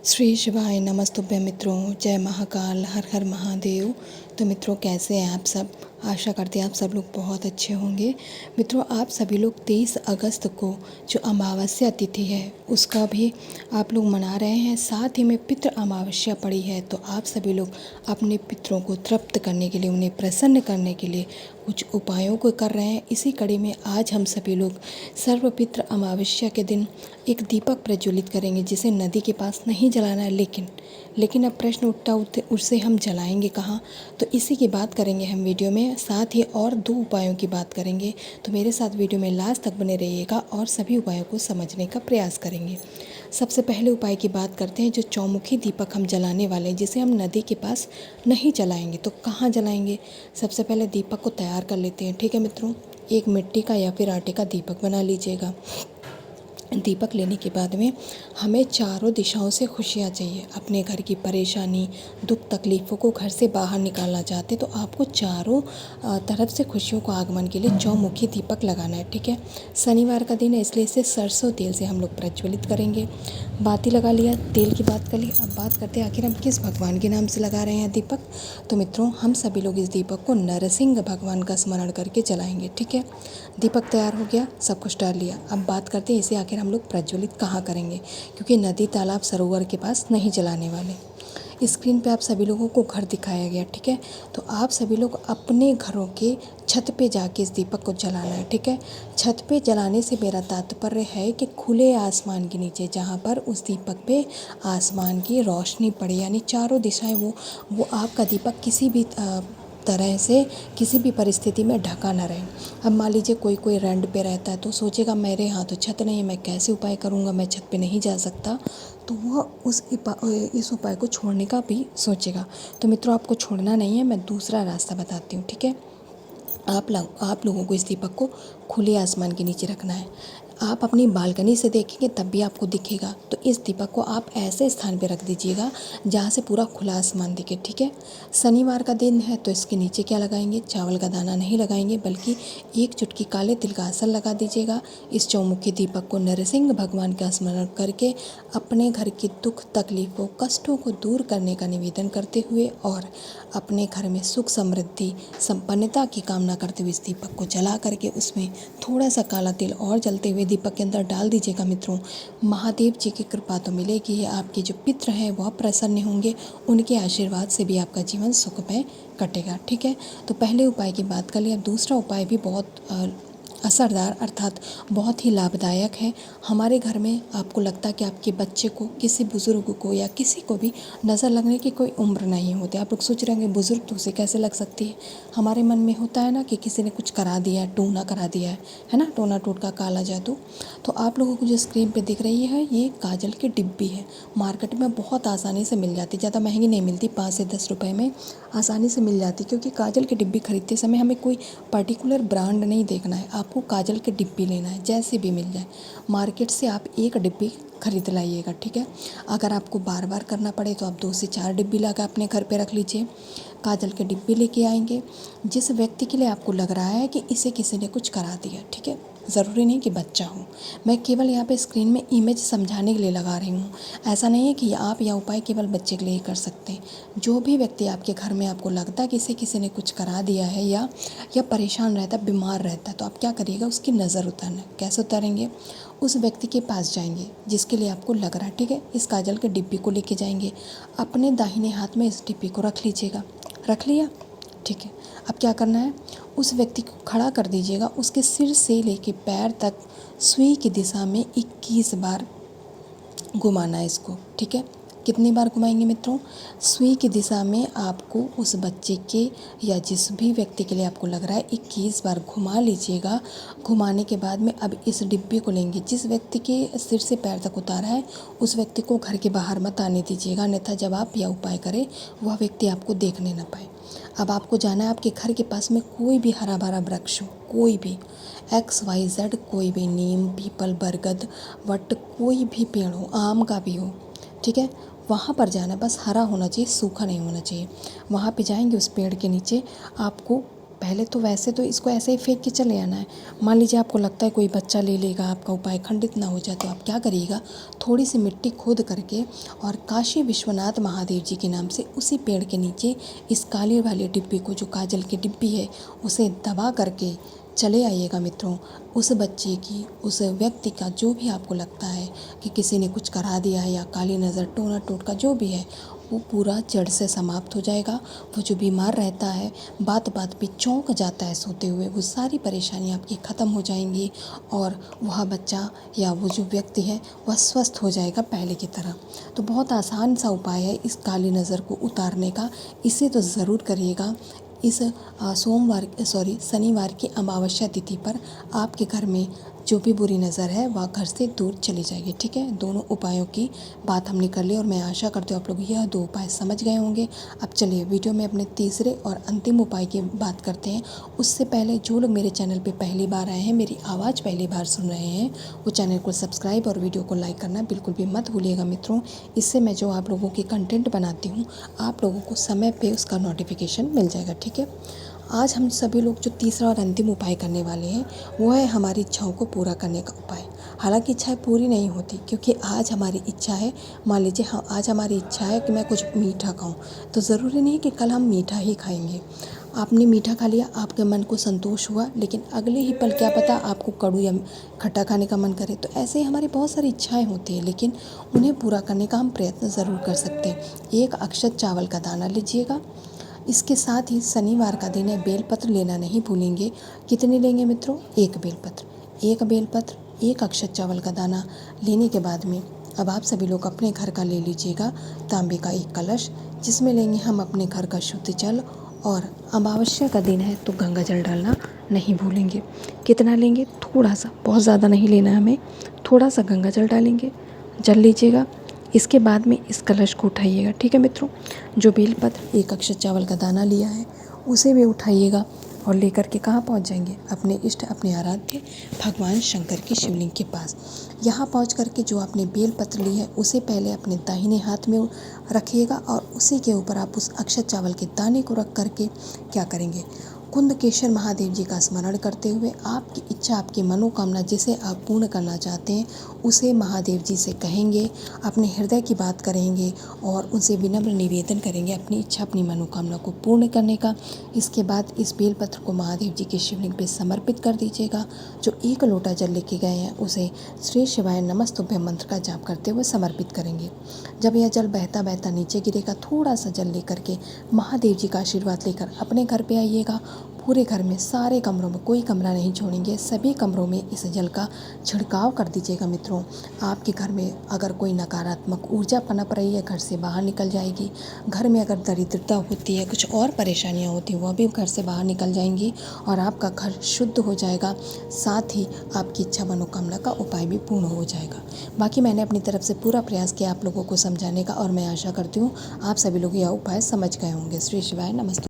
श्री शिवाय नमस्तुभ्यं मित्रों। जय महाकाल, हर हर महादेव। तो मित्रों, कैसे हैं आप सब? आशा करते हैं आप सब लोग बहुत अच्छे होंगे। मित्रों, आप सभी लोग 23 अगस्त को जो अमावस्या तिथि है उसका भी आप लोग मना रहे हैं। साथ ही में पितृ अमावस्या पड़ी है, तो आप सभी लोग अपने पितरों को तृप्त करने के लिए, उन्हें प्रसन्न करने के लिए कुछ उपायों को कर रहे हैं। इसी कड़ी में आज हम सभी लोग सर्वपितृ अमावस्या के दिन एक दीपक प्रज्वलित करेंगे, जिसे नदी के पास नहीं जलाना है। लेकिन अब प्रश्न उठता उसे हम जलाएंगे कहाँ? तो इसी की बात करेंगे हम वीडियो में। साथ ही और 2 उपायों की बात करेंगे। तो मेरे साथ वीडियो में लास्ट तक बने रहिएगा और सभी उपायों को समझने का प्रयास करेंगे। सबसे पहले उपाय की बात करते हैं, जो चौमुखी दीपक हम जलाने वाले हैं, जिसे हम नदी के पास नहीं जलाएंगे। तो कहाँ जलाएंगे? सबसे पहले दीपक को तैयार कर लेते हैं। ठीक है मित्रों, एक मिट्टी का या फिर आटे का दीपक बना लीजिएगा। दीपक लेने के बाद में हमें चारों दिशाओं से खुशियाँ चाहिए। अपने घर की परेशानी, दुख, तकलीफ़ों को घर से बाहर निकालना चाहते तो आपको चारों तरफ से खुशियों को आगमन के लिए चौमुखी दीपक लगाना है। ठीक है, शनिवार का दिन है, इसलिए इसे सरसों तेल से हम लोग प्रज्वलित करेंगे। बाती लगा लिया, तेल की बात कर ली। अब बात करते हैं आखिर हम किस भगवान के नाम से लगा रहे हैं दीपक। तो मित्रों, हम सभी लोग इस दीपक को नरसिंह भगवान का स्मरण करके जलाएंगे। ठीक है, दीपक तैयार हो गया, सब कुछ डाल लिया। अब बात करते हैं इसे आखिर हम लोग प्रज्वलित कहाँ करेंगे, क्योंकि नदी, तालाब, सरोवर के पास नहीं जलाने वाले। स्क्रीन पे आप सभी लोगों को घर दिखाया गया। ठीक है, तो आप सभी लोग अपने घरों के छत पे जाके इस दीपक को जलाना है। ठीक है, छत पे जलाने से मेरा तात्पर्य है कि खुले आसमान के नीचे, जहाँ पर उस दीपक पे आसमान की रोशनी पड़े, यानी चारों दिशाएं वो आपका दीपक किसी भी तरह से, किसी भी परिस्थिति में ढका ना रहे। अब मान लीजिए कोई रेंट पे रहता है तो सोचेगा मेरे यहाँ तो छत नहीं है, मैं कैसे उपाय करूँगा, मैं छत पे नहीं जा सकता। तो वह इस उपाय को छोड़ने का भी सोचेगा। तो मित्रों, आपको छोड़ना नहीं है, मैं दूसरा रास्ता बताती हूँ। ठीक है, आप लोगों को इस दीपक को खुले आसमान के नीचे रखना है। आप अपनी बालकनी से देखेंगे तब भी आपको दिखेगा। तो इस दीपक को आप ऐसे स्थान पे रख दीजिएगा जहाँ से पूरा खुला आसमान दिखे। ठीक है, शनिवार का दिन है तो इसके नीचे क्या लगाएंगे? चावल का दाना नहीं लगाएंगे, बल्कि एक चुटकी काले तिल का आसन लगा दीजिएगा। इस चौमुखी दीपक को नरसिंह भगवान का स्मरण करके अपने घर के दुख, तकलीफ़ों, कष्टों को दूर करने का निवेदन करते हुए और अपने घर में सुख, समृद्धि, संपन्नता की कामना करते हुए इस दीपक को जला करके उसमें थोड़ा सा काला तिल और जलते हुए दीपक के अंदर डाल दीजिएगा। मित्रों, महादेव जी की कृपा तो मिलेगी, आपके जो पितृ हैं वह प्रसन्न होंगे, उनके आशीर्वाद से भी आपका जीवन सुखमय कटेगा। ठीक है, तो पहले उपाय की बात कर लिया। अब दूसरा उपाय भी बहुत असरदार अर्थात बहुत ही लाभदायक है। हमारे घर में आपको लगता है कि आपके बच्चे को, किसी बुज़ुर्ग को या किसी को भी नज़र लगने की कोई उम्र नहीं होती। आप लोग सोच रहे होंगे बुज़ुर्ग तो उसे कैसे लग सकती है। हमारे मन में होता है ना कि किसी ने कुछ करा दिया है, टूना करा दिया है ना, टोना टोटका, काला जादू। तो आप लोगों को जो स्क्रीन पे दिख रही है ये काजल की डिब्बी है। मार्केट में बहुत आसानी से मिल जाती, ज़्यादा महंगी नहीं मिलती, 5 से 10 रुपए में आसानी से मिल जाती। क्योंकि काजल की डिब्बी खरीदते समय हमें कोई पर्टिकुलर ब्रांड नहीं देखना है, आपको काजल की डिब्बी लेना है, जैसे भी मिल जाए। मार्केट से आप एक डिब्बी खरीद लाइएगा। ठीक है, अगर आपको बार बार करना पड़े तो आप 2 से 4 डिब्बी ला कर अपने घर पे रख लीजिए। काजल के डिब्बी लेके आएंगे जिस व्यक्ति के लिए आपको लग रहा है कि इसे किसी ने कुछ करा दिया। ठीक है, ज़रूरी नहीं कि बच्चा हो, मैं केवल यहाँ पे स्क्रीन में इमेज समझाने के लिए लगा रही हूँ। ऐसा नहीं है कि आप यह उपाय केवल बच्चे के लिए ही कर सकते हैं। जो भी व्यक्ति आपके घर में आपको लगता है कि इसे किसी ने कुछ करा दिया है या परेशान रहता है, बीमार रहता है, तो आप क्या करिएगा, उसकी नज़र उतारना है। कैसे उतारेंगे? उस व्यक्ति के पास जाएंगे जिसके लिए आपको लग रहा है। ठीक है, इस काजल के डिब्बी को लेके जाएंगे, अपने दाहिने हाथ में इस डिब्बी को रख लीजिएगा। रख लिया? ठीक है, अब क्या करना है, उस व्यक्ति को खड़ा कर दीजिएगा, उसके सिर से लेके पैर तक सुई की दिशा में 21 बार घुमाना है इसको। ठीक है, कितनी बार घुमाएंगे मित्रों? सुई की दिशा में आपको उस बच्चे के या जिस भी व्यक्ति के लिए आपको लग रहा है 21 बार घुमा लीजिएगा। घुमाने के बाद में अब इस डिब्बे को लेंगे, जिस व्यक्ति के सिर से पैर तक उतारा है उस व्यक्ति को घर के बाहर मत आने दीजिएगा, अन्यथा जब आप यह उपाय करें वह व्यक्ति आपको देखने ना पाए। अब आपको जाना है आपके घर के पास में कोई भी हरा भरा वृक्ष हो, कोई भी XYZ, कोई भी नीम, पीपल, बरगद, वट, कोई भी पेड़ हो, आम का भी हो। ठीक है, वहाँ पर जाना, बस हरा होना चाहिए, सूखा नहीं होना चाहिए। वहाँ पे जाएंगे, उस पेड़ के नीचे आपको पहले तो वैसे तो इसको ऐसे ही फेंक के चले आना है। मान लीजिए आपको लगता है कोई बच्चा ले लेगा, आपका उपाय खंडित ना हो जाए, तो आप क्या करिएगा, थोड़ी सी मिट्टी खोद करके और काशी विश्वनाथ महादेव जी के नाम से उसी पेड़ के नीचे इस काले वाले डिब्बे को, जो काजल की डिब्बी है, उसे दबा करके चले आइएगा मित्रों। उस बच्चे की, उस व्यक्ति का, जो भी आपको लगता है कि किसी ने कुछ करा दिया है या काली नज़र, टोना टोटका जो भी है, वो पूरा जड़ से समाप्त हो जाएगा। वो जो बीमार रहता है, बात बात पे चौंक जाता है सोते हुए, वो सारी परेशानी आपकी ख़त्म हो जाएंगी और वह बच्चा या वो जो व्यक्ति है वह स्वस्थ हो जाएगा पहले की तरह। तो बहुत आसान सा उपाय है इस काली नज़र को उतारने का। इसे तो ज़रूर करिएगा। इस शनिवार की अमावस्या तिथि पर आपके घर में जो भी बुरी नज़र है वह घर से दूर चली जाएगी। ठीक है, दोनों उपायों की बात हमने कर ली और मैं आशा करती हूँ आप लोग यह 2 उपाय समझ गए होंगे। अब चलिए वीडियो में अपने तीसरे और अंतिम उपाय की बात करते हैं। उससे पहले जो लोग मेरे चैनल पे पहली बार आए हैं, मेरी आवाज़ पहली बार सुन रहे हैं, वो चैनल को सब्सक्राइब और वीडियो को लाइक करना बिल्कुल भी मत भूलिएगा मित्रों। इससे मैं जो आप लोगों की कंटेंट बनाती हूँ, आप लोगों को समय पे उसका नोटिफिकेशन मिल जाएगा। ठीक है, आज हम सभी लोग जो तीसरा और अंतिम उपाय करने वाले हैं वो है हमारी इच्छाओं को पूरा करने का उपाय। हालांकि इच्छाएं पूरी नहीं होती, क्योंकि आज हमारी इच्छा है, मान लीजिए हाँ, आज हमारी इच्छा है कि मैं कुछ मीठा खाऊं, तो ज़रूरी नहीं कि कल हम मीठा ही खाएंगे। आपने मीठा खा लिया, आपके मन को संतोष हुआ, लेकिन अगले ही पल क्या पता आपको कड़ू या खट्टा खाने का मन करे। तो ऐसे ही हमारी बहुत सारी इच्छाएं होती हैं, लेकिन उन्हें पूरा करने का हम प्रयत्न ज़रूर कर सकते हैं। एक अक्षत चावल का दाना लीजिएगा। इसके साथ ही शनिवार का दिन है, बेलपत्र लेना नहीं भूलेंगे। कितने लेंगे मित्रों? एक बेलपत्र, एक अक्षत चावल का दाना लेने के बाद में अब आप सभी लोग अपने घर का ले लीजिएगा तांबे का एक कलश, जिसमें लेंगे हम अपने घर का शुद्ध जल। और अमावस्या का दिन है तो गंगा जल डालना नहीं भूलेंगे। कितना लेंगे? थोड़ा सा, बहुत ज़्यादा नहीं लेना है हमें, थोड़ा सा गंगा जल डालेंगे, जल लीजिएगा। इसके बाद में इस कलश को उठाइएगा। ठीक है मित्रों, जो बेलपत्र, एक अक्षत चावल का दाना लिया है उसे भी उठाइएगा और लेकर के कहाँ पहुँच जाएंगे? अपने इष्ट, अपने आराध्य भगवान शंकर के शिवलिंग के पास। यहाँ पहुँच करके जो आपने बेलपत्र ली है उसे पहले अपने दाहिने हाथ में रखिएगा और उसी के ऊपर आप उस अक्षत चावल के दाने को रख करके क्या करेंगे? कुंदकेश्वर महादेव जी का स्मरण करते हुए आपकी इच्छा, आपकी मनोकामना जिसे आप पूर्ण करना चाहते हैं उसे महादेव जी से कहेंगे, अपने हृदय की बात करेंगे और उनसे विनम्र निवेदन करेंगे अपनी इच्छा, अपनी मनोकामना को पूर्ण करने का। इसके बाद इस बेलपत्र को महादेव जी के शिवलिंग पे समर्पित कर दीजिएगा। जो 1 लोटा जल लेके गए हैं उसे श्री शिवाय नमस्तुभ्यं मंत्र का जाप करते हुए समर्पित करेंगे। जब यह जल बहता बहता नीचे गिरेगा, थोड़ा सा जल लेकर के महादेव जी का आशीर्वाद लेकर अपने घर पे आइएगा। पूरे घर में, सारे कमरों में, कोई कमरा नहीं छोड़ेंगे, सभी कमरों में इस जल का छिड़काव कर दीजिएगा मित्रों। आपके घर में अगर कोई नकारात्मक ऊर्जा पनप रही है, घर से बाहर निकल जाएगी। घर में अगर दरिद्रता होती है, कुछ और परेशानियां होती हैं, वह भी घर से बाहर निकल जाएंगी और आपका घर शुद्ध हो जाएगा। साथ ही आपकी इच्छा, मनोकामना का उपाय भी पूर्ण हो जाएगा। बाकी मैंने अपनी तरफ से पूरा प्रयास किया आप लोगों को समझाने का और मैं आशा करती हूँ आप सभी लोग यह उपाय समझ गए होंगे। श्री शिवाय नमस्ते।